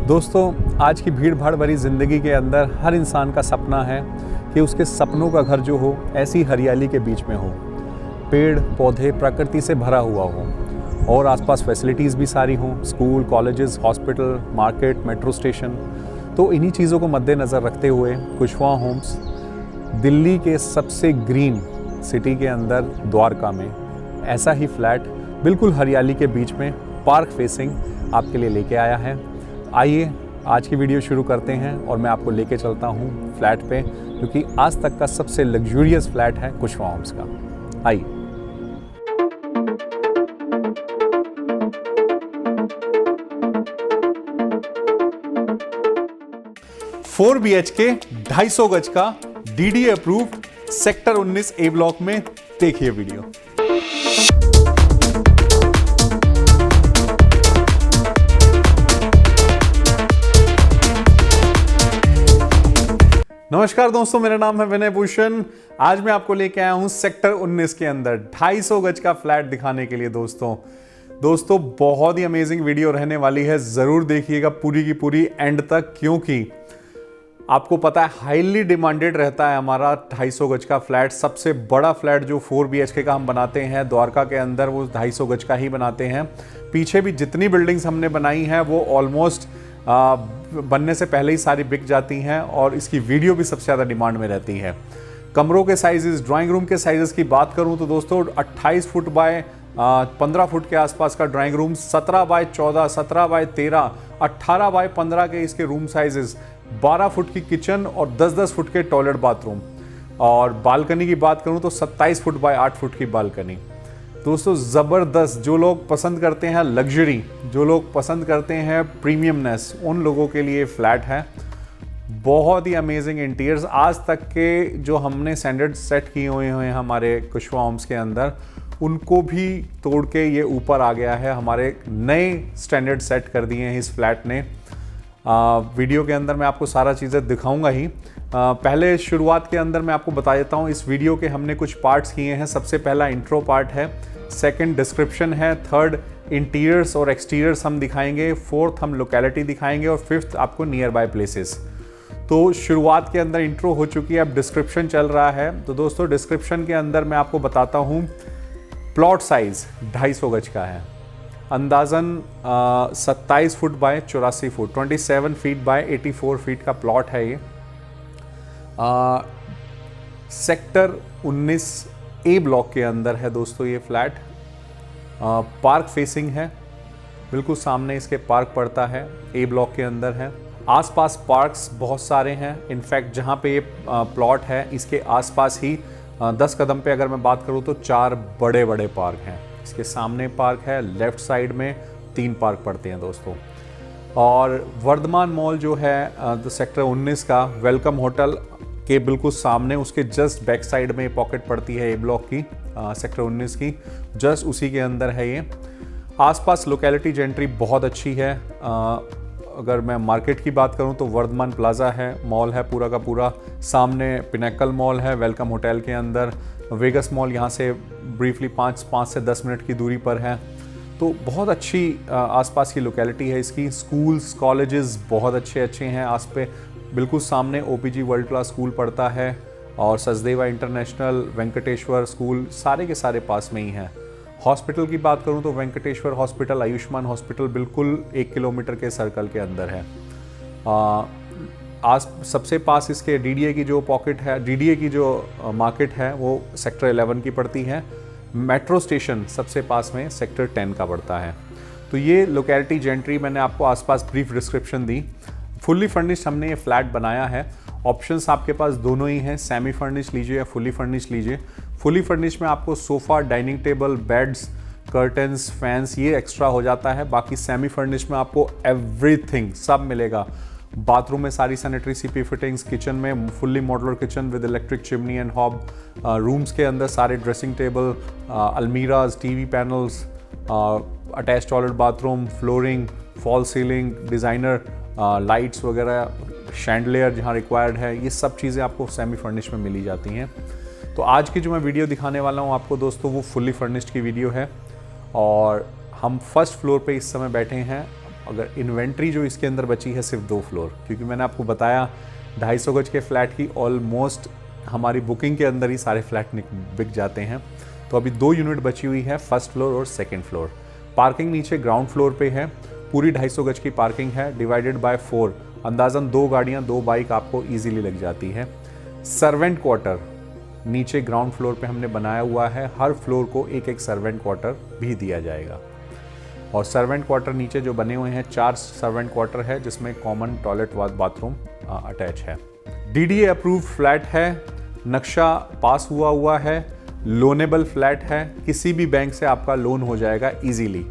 दोस्तों, आज की भीड़ भाड़ भरी ज़िंदगी के अंदर हर इंसान का सपना है कि उसके सपनों का घर जो हो ऐसी हरियाली के बीच में हो, पेड़ पौधे प्रकृति से भरा हुआ हो और आसपास फैसिलिटीज़ भी सारी हों, school, colleges, hospital, market, metro station. तो इन्हीं चीज़ों को मद्देनज़र रखते हुए कुशवाहा होम्स दिल्ली के सबसे ग्रीन सिटी के अंदर द्वारका में ऐसा ही फ्लैट बिल्कुल हरियाली के बीच में पार्क फेसिंग आपके लिए लेके आया है। आइए आज की वीडियो शुरू करते हैं और मैं आपको लेके चलता हूँ फ्लैट पे, क्योंकि आज तक का सबसे लग्जूरियस फ्लैट है कुशवाहा होम्स का। आइए। फोर BHK 250 गज का DDA approved sector 19 A block में देखिए वीडियो। नमस्कार दोस्तों, मेरा नाम है विनय भूषण। आज मैं आपको लेके आया हूं सेक्टर 19 के अंदर 250 गज का फ्लैट दिखाने के लिए। दोस्तों बहुत ही अमेजिंग वीडियो रहने वाली है, जरूर देखिएगा पूरी की पूरी एंड तक, क्योंकि आपको पता है हाईली डिमांडेड रहता है हमारा 250 गज का फ्लैट। सबसे बड़ा फ्लैट जो 4 BHK का हम बनाते हैं द्वारका के अंदर वो 250 गज का ही बनाते हैं। पीछे भी जितनी बिल्डिंग्स हमने बनाई हैं वो ऑलमोस्ट बनने से पहले ही सारी बिक जाती हैं और इसकी वीडियो भी सबसे ज़्यादा डिमांड में रहती है। कमरों के साइजेस, ड्राइंग रूम के साइजेस की बात करूं तो दोस्तों 28 फुट बाय 15 फुट के आसपास का drawing room, 17 by 14, 17 by 13, 18 by 15 के इसके रूम साइजेस, 12 फुट की किचन और 10-10 फुट के टॉयलेट बाथरूम। और बालकनी की बात करूं तो 27 फुट बाय 8 फुट की बालकनी। दोस्तों ज़बरदस्त, जो लोग पसंद करते हैं लग्जरी, जो लोग पसंद करते हैं प्रीमियमनेस, उन लोगों के लिए फ्लैट है। बहुत ही अमेजिंग इंटीरियर्स, आज तक के जो हमने स्टैंडर्ड सेट किए हुए हैं हमारे कुशवाहा होम्स के अंदर, उनको भी तोड़ के ये ऊपर आ गया है। हमारे नए स्टैंडर्ड सेट कर दिए हैं इस फ्लैट ने। वीडियो के अंदर मैं आपको सारा चीज़ें दिखाऊंगा ही। पहले शुरुआत के अंदर मैं आपको बता देता हूँ इस वीडियो के हमने कुछ पार्ट्स किए हैं। सबसे पहला इंट्रो पार्ट है, सेकंड डिस्क्रिप्शन है, थर्ड इंटीरियर्स और एक्सटीरियर्स हम दिखाएंगे, फोर्थ हम लोकेलिटी दिखाएंगे और फिफ्थ आपको नियर बाय प्लेसेस। तो शुरुआत के अंदर इंट्रो हो चुकी है, अब डिस्क्रिप्शन चल रहा है। तो दोस्तों डिस्क्रिप्शन के अंदर मैं आपको बताता हूँ प्लॉट साइज 250 गज का है, अंदाज़न 27 foot by 84 foot, 27 feet by 84 feet का प्लॉट है ये। सेक्टर 19 A ब्लॉक के अंदर है दोस्तों ये फ्लैट। पार्क फेसिंग है, बिल्कुल सामने इसके पार्क पड़ता है, A ब्लॉक के अंदर है। आसपास पार्क्स बहुत सारे हैं। इनफैक्ट जहाँ पे ये प्लॉट है इसके आसपास ही 10 कदम पे अगर मैं बात करूँ तो 4 बड़े बड़े पार्क हैं। इसके सामने पार्क है, लेफ्ट साइड में 3 पार्क पड़ते हैं दोस्तों। और वर्धमान मॉल जो है सेक्टर 19 का वेलकम होटल के बिल्कुल सामने, उसके जस्ट बैक साइड में पॉकेट पड़ती है A ब्लॉक की, सेक्टर 19 की, जस्ट उसी के अंदर है ये। आसपास लोकेलिटी जेंट्री बहुत अच्छी है। अगर मैं मार्केट की बात करूं तो वर्धमान प्लाजा है, मॉल है पूरा का पूरा, सामने पिनेकल मॉल है वेलकम होटल के अंदर, वेगस मॉल यहाँ से ब्रीफली 5 से 10 मिनट की दूरी पर है। तो बहुत अच्छी आसपास की लोकेलिटी है इसकी। स्कूल्स, कॉलेजेस बहुत अच्छे हैं आस पे। बिल्कुल सामने OPG वर्ल्ड क्लास स्कूल पड़ता है और सचदेवा इंटरनेशनल, वेंकटेश्वर स्कूल सारे के सारे पास में ही हैं। हॉस्पिटल की बात करूं तो वेंकटेश्वर हॉस्पिटल, आयुष्मान हॉस्पिटल बिल्कुल 1 किलोमीटर के सर्कल के अंदर है। सबसे पास इसके DDA की जो पॉकेट है, DDA की जो मार्केट है वो सेक्टर 11 की पड़ती है। मेट्रो स्टेशन सबसे पास में सेक्टर 10 का पड़ता है। तो ये लोकेलिटी जेंट्री मैंने आपको आसपास ब्रीफ डिस्क्रिप्शन दी। फुल्ली फर्निश्ड हमने ये फ्लैट बनाया है। ऑप्शंस आपके पास दोनों ही हैं, सेमी फर्निश लीजिए या फुली फर्निश लीजिए। फुली फर्निश में आपको sofa, dining table, beds, curtains, fans ये एक्स्ट्रा हो जाता है। बाकी सेमी फर्निश में आपको एवरीथिंग सब मिलेगा। बाथरूम में सारी सैनिटरी CP फिटिंग्स, किचन में fully modular kitchen with electric chimney and hob, rooms के अंदर सारे dressing table, almirahs, TV panels, attach toilet bathroom, flooring, fall ceiling, designer lights वगैरह, शैंडलियर जहाँ रिक्वायर्ड है, ये सब चीज़ें आपको सेमी फर्निश में मिली जाती हैं। तो आज की जो मैं वीडियो दिखाने वाला हूँ आपको दोस्तों वो फुल्ली फर्निश्ड की वीडियो है और हम फर्स्ट फ्लोर पे इस समय बैठे हैं। अगर इन्वेंट्री जो इसके अंदर बची है सिर्फ 2 फ्लोर, क्योंकि मैंने आपको बताया 250 गज के फ्लैट की ऑलमोस्ट हमारी बुकिंग के अंदर ही सारे फ्लैट बिक जाते हैं। तो अभी 2 यूनिट बची हुई है, फर्स्ट फ्लोर और सेकेंड फ्लोर। पार्किंग नीचे ग्राउंड फ्लोर पे है, पूरी 250 गज की पार्किंग है, डिवाइडेड बाय 4, अंदाजन 2 गाड़ियाँ 2 बाइक आपको ईजिली लग जाती है। सर्वेंट क्वार्टर नीचे ग्राउंड फ्लोर पे हमने बनाया हुआ है, हर फ्लोर को एक एक सर्वेंट क्वार्टर भी दिया जाएगा। और सर्वेंट क्वार्टर नीचे जो बने हुए हैं 4 सर्वेंट क्वार्टर है, जिसमें कॉमन टॉयलेट बाथरूम अटैच है। डीडीए अप्रूव्ड फ्लैट है, नक्शा पास हुआ है, लोनेबल फ्लैट है, किसी भी बैंक से आपका लोन हो जाएगा इजीली।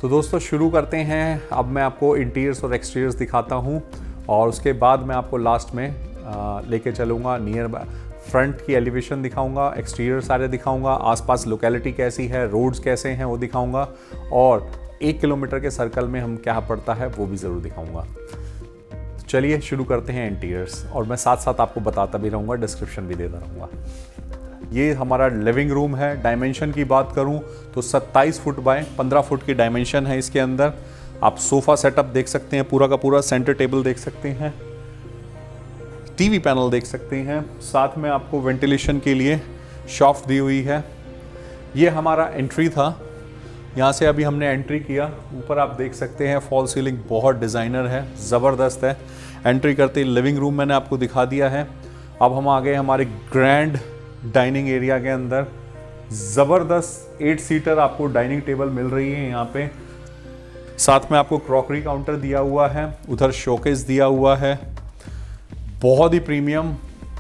तो दोस्तों शुरू करते हैं। अब मैं आपको इंटीरियर्स और एक्सटीरियर्स दिखाता हूँ और उसके बाद मैं आपको लास्ट में लेके चलूँगा, नियर फ्रंट की एलिवेशन दिखाऊंगा, एक्सटीरियर सारे दिखाऊंगा, आसपास लोकेलिटी कैसी है, रोड्स कैसे हैं वो दिखाऊंगा, और 1 किलोमीटर के सर्कल में हम क्या पड़ता है वो भी ज़रूर दिखाऊंगा। चलिए शुरू करते हैं इंटीरियर्स, और मैं साथ साथ आपको बताता भी रहूँगा, डिस्क्रिप्शन भी देता रहूँगा। ये हमारा लिविंग रूम है। डायमेंशन की बात करूँ तो 27 फुट बाय 15 फुट की डायमेंशन है इसके अंदर। आप सोफ़ा सेटअप देख सकते हैं, पूरा का पूरा सेंटर टेबल देख सकते हैं, टीवी पैनल देख सकते हैं, साथ में आपको वेंटिलेशन के लिए शॉफ्ट दी हुई है। ये हमारा एंट्री था, यहाँ से अभी हमने एंट्री किया। ऊपर आप देख सकते हैं फॉल सीलिंग बहुत डिज़ाइनर है, ज़बरदस्त है। एंट्री करते ही लिविंग रूम मैंने आपको दिखा दिया है। अब हम आ गए हमारे ग्रैंड डाइनिंग एरिया के अंदर। ज़बरदस्त 8 सीटर आपको डाइनिंग टेबल मिल रही है यहाँ पे। साथ में आपको क्रॉकरी काउंटर दिया हुआ है, उधर शोकेस दिया हुआ है। बहुत ही प्रीमियम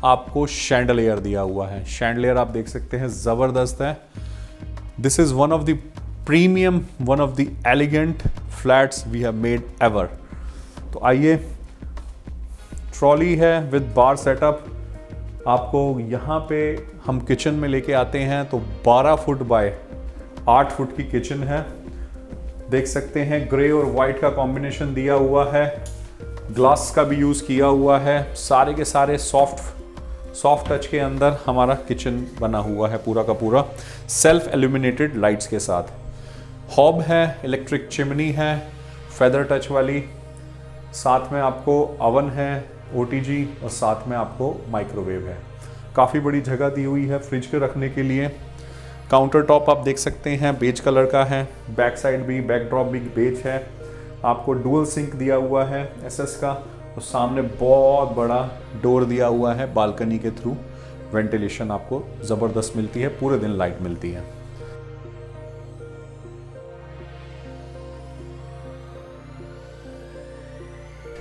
आपको शैंडलियर दिया हुआ है। शैंडलियर आप देख सकते हैं ज़बरदस्त है। This is one of the premium, one of the elegant flats we have made ever. तो आइए, ट्रॉली है विद बार सेटअप। आपको यहाँ पे हम किचन में लेके आते हैं तो 12 फुट बाय 8 फुट की किचन है। देख सकते हैं ग्रे और वाइट का कॉम्बिनेशन दिया हुआ है, ग्लास का भी यूज़ किया हुआ है। सारे के सारे सॉफ्ट टच के अंदर हमारा किचन बना हुआ है, पूरा का पूरा सेल्फ एल्यूमिनेटेड लाइट्स के साथ। हॉब है, इलेक्ट्रिक चिमनी है फेदर टच वाली, साथ में आपको अवन है OTG, और साथ में आपको माइक्रोवेव है। काफ़ी बड़ी जगह दी हुई है फ्रिज के रखने के लिए। काउंटर टॉप आप देख सकते हैं बेज कलर का है, बैक साइड भी, बैकड्रॉप भी बेज है। आपको डुअल सिंक दिया हुआ है SS का, और सामने बहुत बड़ा डोर दिया हुआ है बालकनी के थ्रू। वेंटिलेशन आपको ज़बरदस्त मिलती है, पूरे दिन लाइट मिलती है।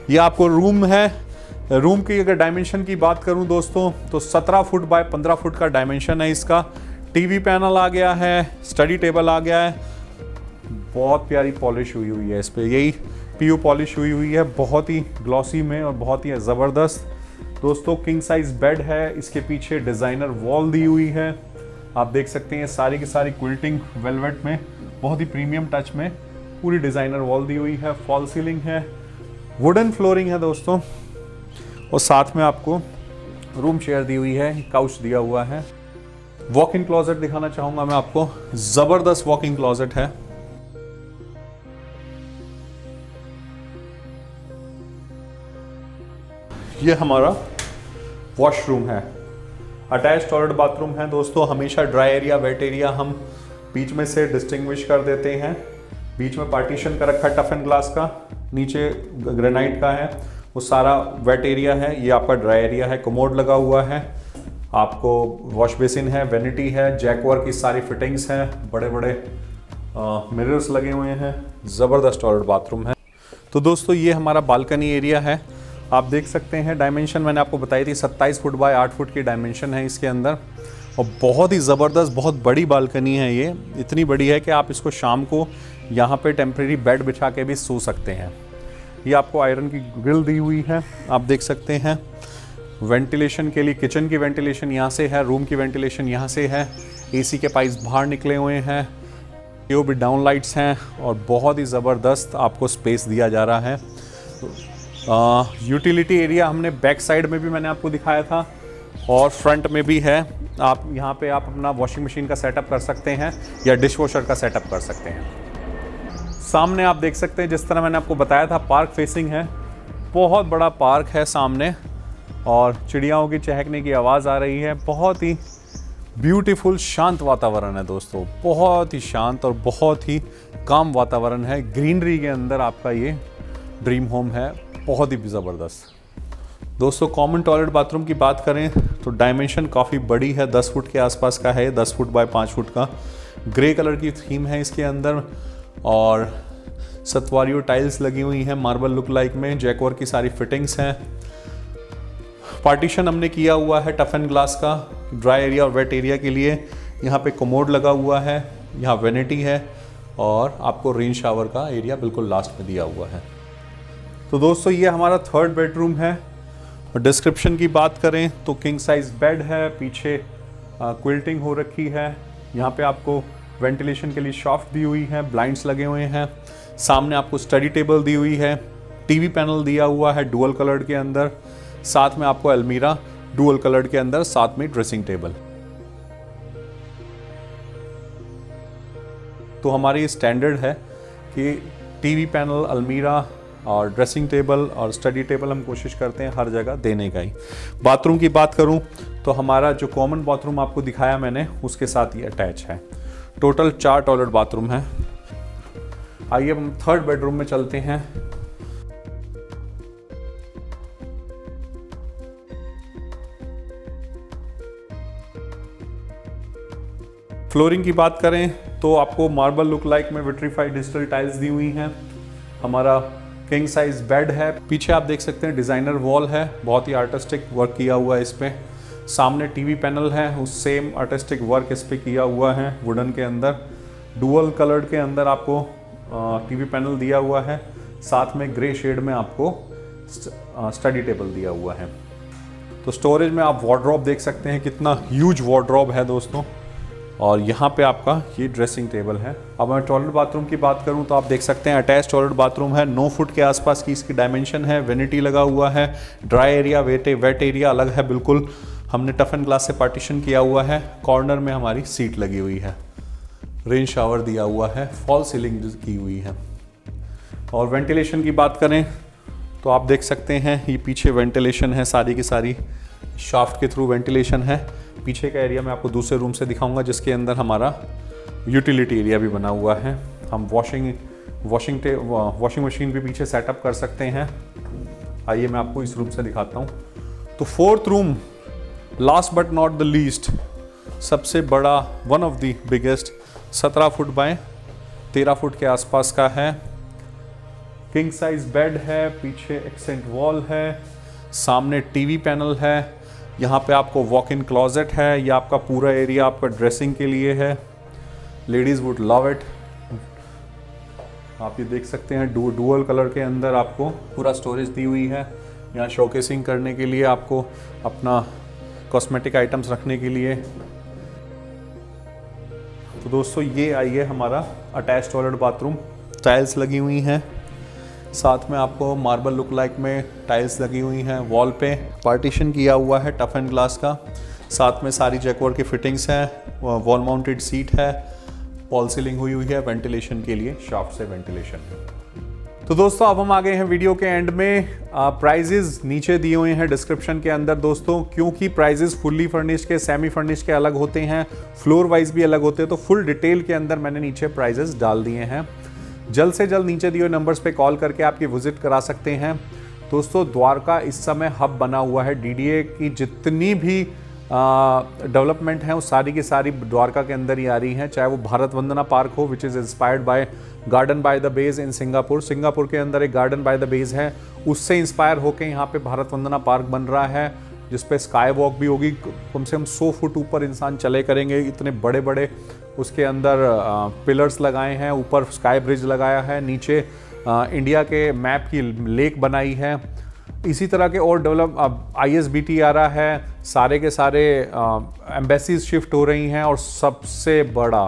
ये आपको रूम है। रूम की अगर डायमेंशन की बात करूं दोस्तों तो 17 फुट बाय 15 फुट का डायमेंशन है इसका। टीवी पैनल आ गया है, स्टडी टेबल आ गया है, बहुत प्यारी पॉलिश हुई है इस पर, यही PU पॉलिश हुई है, बहुत ही ग्लॉसी में और बहुत ही ज़बरदस्त। दोस्तों किंग साइज बेड है, इसके पीछे डिज़ाइनर वॉल दी हुई है। आप देख सकते हैं सारी की सारी क्विल्टिंग वेलवेट में, बहुत ही प्रीमियम टच में पूरी डिज़ाइनर वॉल दी हुई है। फॉल सीलिंग है, वुडन फ्लोरिंग है दोस्तों, और साथ में आपको रूम चेयर दी हुई है, काउच दिया हुआ है। वॉक इन क्लोजेट दिखाना चाहूँगा मैं आपको, ज़बरदस्त वॉक इन क्लोजेट है। ये हमारा वॉशरूम है, अटैच टॉयलेट बाथरूम है दोस्तों। हमेशा ड्राई एरिया वेट एरिया हम बीच में से डिस्टिंग्विश कर देते हैं। बीच में पार्टीशन कर रखा है टफ एंड ग्लास का, नीचे ग्रेनाइट का है, वो सारा वेट एरिया है। ये आपका ड्राई एरिया है, कमोड लगा हुआ है, आपको वॉश बेसिन है, वेनिटी है, जैकवर की सारी फिटिंग्स हैं, बड़े बड़े मिरर्स लगे हुए हैं, ज़बरदस्त टॉयलेट बाथरूम है। तो दोस्तों ये हमारा बालकनी एरिया है, आप देख सकते हैं। डायमेंशन मैंने आपको बताई थी, 27 फुट बाय 8 फुट की डायमेंशन है इसके अंदर, और बहुत ही ज़बरदस्त, बहुत बड़ी बालकनी है ये। इतनी बड़ी है कि आप इसको शाम को यहाँ पे टेम्प्रेरी बेड बिछा के भी सो सकते हैं। ये आपको आयरन की ग्रिल दी हुई है, आप देख सकते हैं। वेंटिलेशन के लिए किचन की वेंटिलेशन यहाँ से है, रूम की वेंटिलेशन यहाँ से है, AC के पाइप्स बाहर निकले हुए हैं, ये भी डाउन लाइट्स हैं, और बहुत ही ज़बरदस्त आपको स्पेस दिया जा रहा है। यूटिलिटी एरिया हमने बैक साइड में भी मैंने आपको दिखाया था, और फ्रंट में भी है। आप यहाँ पे आप अपना वॉशिंग मशीन का सेटअप कर सकते हैं या डिश वॉशर का सेटअप कर सकते हैं। सामने आप देख सकते हैं, जिस तरह मैंने आपको बताया था, पार्क फेसिंग है, बहुत बड़ा पार्क है सामने और चिड़ियाओं की चहकने की आवाज़ आ रही है। बहुत ही ब्यूटीफुल शांत वातावरण है दोस्तों, बहुत ही शांत और बहुत ही काम वातावरण है। ग्रीनरी के अंदर आपका ये ड्रीम होम है, बहुत ही ज़बरदस्त। दोस्तों कॉमन टॉयलेट बाथरूम की बात करें तो डायमेंशन काफ़ी बड़ी है, 10 फुट के आसपास का है, 10 फुट बाय 5 फुट का। ग्रे कलर की थीम है इसके अंदर और सतवारियो टाइल्स लगी हुई हैं मार्बल लुक लाइक में। जैकवर की सारी फिटिंग्स हैं। पार्टीशन हमने किया हुआ है टफ एंड ग्लास का, ड्राई एरिया और वेट एरिया के लिए। यहाँ पे कमोड लगा हुआ है, यहाँ वेनिटी है और आपको रेन शावर का एरिया बिल्कुल लास्ट में दिया हुआ है। तो दोस्तों ये हमारा 3rd बेडरूम है। डिस्क्रिप्शन की बात करें तो किंग साइज बेड है, पीछे क्विल्टिंग हो रखी है। यहाँ पे आपको वेंटिलेशन के लिए शॉफ्ट दी हुई है, ब्लाइंड्स लगे हुए हैं। सामने आपको स्टडी टेबल दी हुई है, टीवी पैनल दिया हुआ है डुअल कलर्ड के अंदर, साथ में आपको अलमीरा डुअल कलर्ड के अंदर, साथ में ड्रेसिंग टेबल। तो हमारी स्टैंडर्ड है कि टीवी पैनल, अलमीरा और ड्रेसिंग टेबल और स्टडी टेबल हम कोशिश करते हैं हर जगह देने का ही। बाथरूम की बात करूं तो हमारा जो कॉमन बाथरूम आपको दिखाया मैंने, उसके साथ ही अटैच है। टोटल 4 टॉयलेट बाथरूम है। आइए हम 3rd बेडरूम में चलते हैं। फ्लोरिंग की बात करें तो आपको मार्बल लुक लाइक में विट्रीफाइड डिजिटल टाइल्स दी हुई हैं। हमारा किंग साइज बेड है, पीछे आप देख सकते हैं डिज़ाइनर वॉल है, बहुत ही आर्टिस्टिक वर्क किया हुआ है इस पे। सामने टीवी पैनल है, उस सेम आर्टिस्टिक वर्क इस पे किया हुआ है वुडन के अंदर। डुअल कलर्ड के अंदर आपको टीवी पैनल दिया हुआ है, साथ में ग्रे शेड में आपको स्टडी टेबल दिया हुआ है। तो स्टोरेज में आप वार्डरोब देख सकते हैं, कितना ह्यूज वार्डरोब है दोस्तों। और यहाँ पे आपका ये ड्रेसिंग टेबल है। अब मैं टॉयलेट बाथरूम की बात करूँ तो आप देख सकते हैं अटैच टॉयलेट बाथरूम है, 9 फुट के आसपास की इसकी डायमेंशन है। वेनिटी लगा हुआ है, ड्राई एरिया वेट एरिया अलग है बिल्कुल। हमने टफ एंड ग्लास से पार्टीशन किया हुआ है। कॉर्नर में हमारी सीट लगी हुई है, रेन शावर दिया हुआ है, फॉल सीलिंग की हुई है। और वेंटिलेशन की बात करें तो आप देख सकते हैं ये पीछे वेंटिलेशन है, सारी की सारी शाफ्ट के थ्रू वेंटिलेशन है। पीछे का एरिया मैं आपको दूसरे रूम से दिखाऊंगा, जिसके अंदर हमारा यूटिलिटी एरिया भी बना हुआ है। हम वॉशिंग मशीन भी पीछे सेटअप कर सकते हैं। आइए मैं आपको इस रूम से दिखाता हूँ। तो 4th room, last but not the least, सबसे बड़ा, one of the biggest, 17 foot by 13 foot के आसपास का है। किंग साइज बेड है, पीछे एक्सेंट वॉल है, सामने टीवी पैनल है। यहाँ पे आपको वॉक इन क्लॉजेट है। ये आपका पूरा एरिया आपका ड्रेसिंग के लिए है। Ladies would love it. आप ये देख सकते हैं डुअल कलर के अंदर आपको पूरा स्टोरेज दी हुई है। यहाँ शोकेसिंग करने के लिए, आपको अपना कॉस्मेटिक आइटम्स रखने के लिए। तो दोस्तों ये आइए हमारा अटैच टॉयलेट बाथरूम। टाइल्स लगी हुई हैं, साथ में आपको मार्बल लुक लाइक में टाइल्स लगी हुई हैं। वॉल पे पार्टीशन किया हुआ है टफ एंड ग्लास का, साथ में सारी जैकवर की फिटिंग्स हैं। वॉल माउंटेड सीट है, फॉल सीलिंग हुई है, वेंटिलेशन के लिए शाफ्ट से वेंटिलेशन है। तो दोस्तों अब हम आ गए हैं वीडियो के एंड में। प्राइजेस नीचे दिए हुए हैं डिस्क्रिप्शन के अंदर दोस्तों, क्योंकि प्राइजेस फुल्ली फर्निश्ड के, सेमी फर्निश्ड के अलग होते हैं, फ्लोर वाइज भी अलग होते हैं। तो फुल डिटेल के अंदर मैंने नीचे प्राइजेस डाल दिए हैं। जल्द से जल्द नीचे दिए हुए नंबर्स पे कॉल करके आपकी विजिट करा सकते हैं। दोस्तों द्वारका इस समय हब बना हुआ है। डीडीए की जितनी भी डेवलपमेंट है वो सारी की सारी द्वारका के अंदर ही आ रही हैं। चाहे वो भारत वंदना पार्क हो, which is inspired by garden by the beige in Singapore. Singapore के अंदर एक गार्डन बाय द बेज है, उससे इंस्पायर होकर यहाँ पे भारत वंदना पार्क बन रहा है, जिसपे स्काई वॉक भी होगी। कम से कम 100 फुट ऊपर इंसान चले करेंगे, इतने बड़े बड़े उसके अंदर पिलर्स लगाए हैं। ऊपर स्काई ब्रिज लगाया है, नीचे इंडिया के मैप की लेक बनाई है। इसी तरह के और डेवलप, अब ISBT आ रहा है, सारे के सारे एम्बेसीज शिफ्ट हो रही हैं। और सबसे बड़ा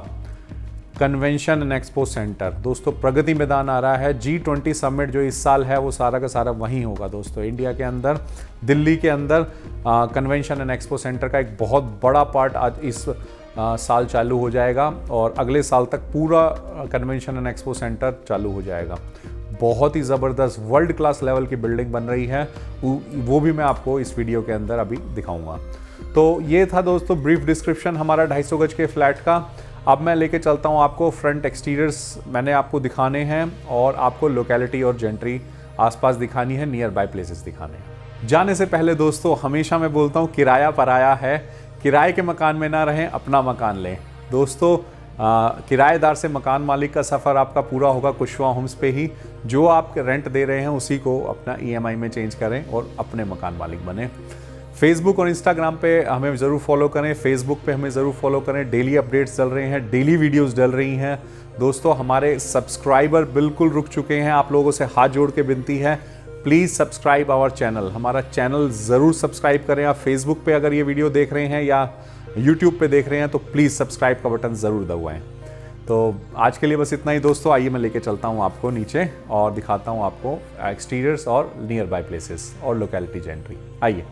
कन्वेंशन एंड एक्सपो सेंटर दोस्तों प्रगति मैदान आ रहा है। G20 समिट जो इस साल है वो सारा का सारा वहीं होगा दोस्तों, इंडिया के अंदर, दिल्ली के अंदर। कन्वेंशन एंड एक्सपो सेंटर का एक बहुत बड़ा पार्ट आज इस साल चालू हो जाएगा और अगले साल तक पूरा कन्वेंशन एंड एक्सपो सेंटर चालू हो जाएगा। बहुत ही ज़बरदस्त वर्ल्ड क्लास लेवल की बिल्डिंग बन रही है, वो भी मैं आपको इस वीडियो के अंदर अभी दिखाऊंगा। तो ये था दोस्तों ब्रीफ डिस्क्रिप्शन हमारा 250 गज के फ्लैट का। अब मैं लेके चलता हूँ आपको फ्रंट एक्सटीरियर्स मैंने आपको दिखाने हैं और आपको लोकेलिटी और जेंट्री आसपास दिखानी है, नियर बाय प्लेसेस दिखाने हैं। जाने से पहले दोस्तों हमेशा मैं बोलता हूँ किराया पराया है, किराए के मकान में ना रहें, अपना मकान लें। दोस्तों किराएदार से मकान मालिक का सफ़र आपका पूरा होगा कुशवा होम्स पे ही। जो आप रेंट दे रहे हैं उसी को अपना EMI में चेंज करें और अपने मकान मालिक बने। फेसबुक और इंस्टाग्राम पे हमें ज़रूर फॉलो करें, फेसबुक पे हमें ज़रूर फॉलो करें। डेली अपडेट्स चल रहे हैं, डेली वीडियोस डल रही हैं। दोस्तों हमारे सब्सक्राइबर बिल्कुल रुक चुके हैं, आप लोगों से हाथ जोड़ के विनती है, प्लीज़ सब्सक्राइब आवर चैनल, हमारा चैनल ज़रूर सब्सक्राइब करें। आप फेसबुक पे अगर ये वीडियो देख रहे हैं या यूट्यूब पे देख रहे हैं तो प्लीज़ सब्सक्राइब का बटन ज़रूर दबाएं। तो आज के लिए बस इतना ही दोस्तों, आइए मैं लेके चलता हूँ आपको नीचे और दिखाता हूँ आपको एक्सटीरियर्स और नियर बाय प्लेसेस और लोकेलिटी जेंट्री। आइए।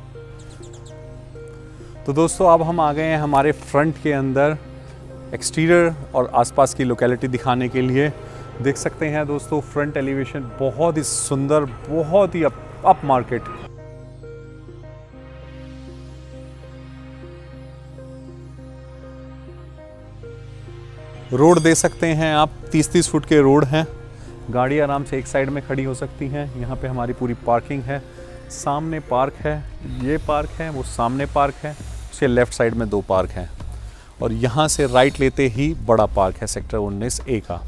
तो दोस्तों अब हम आ गए हैं हमारे फ्रंट के अंदर एक्सटीरियर और आसपास की लोकेलिटी दिखाने के लिए। देख सकते हैं दोस्तों फ्रंट एलिवेशन बहुत ही सुंदर, बहुत ही अप मार्केट। रोड दे सकते हैं आप, 30-30 फुट के रोड हैं, गाड़ी आराम से एक साइड में खड़ी हो सकती हैं। यहाँ पे हमारी पूरी पार्किंग है, सामने पार्क है, ये पार्क है, वो सामने पार्क है, उसके लेफ्ट साइड में 2 पार्क हैं और यहाँ से राइट लेते ही बड़ा पार्क है सेक्टर 19A का।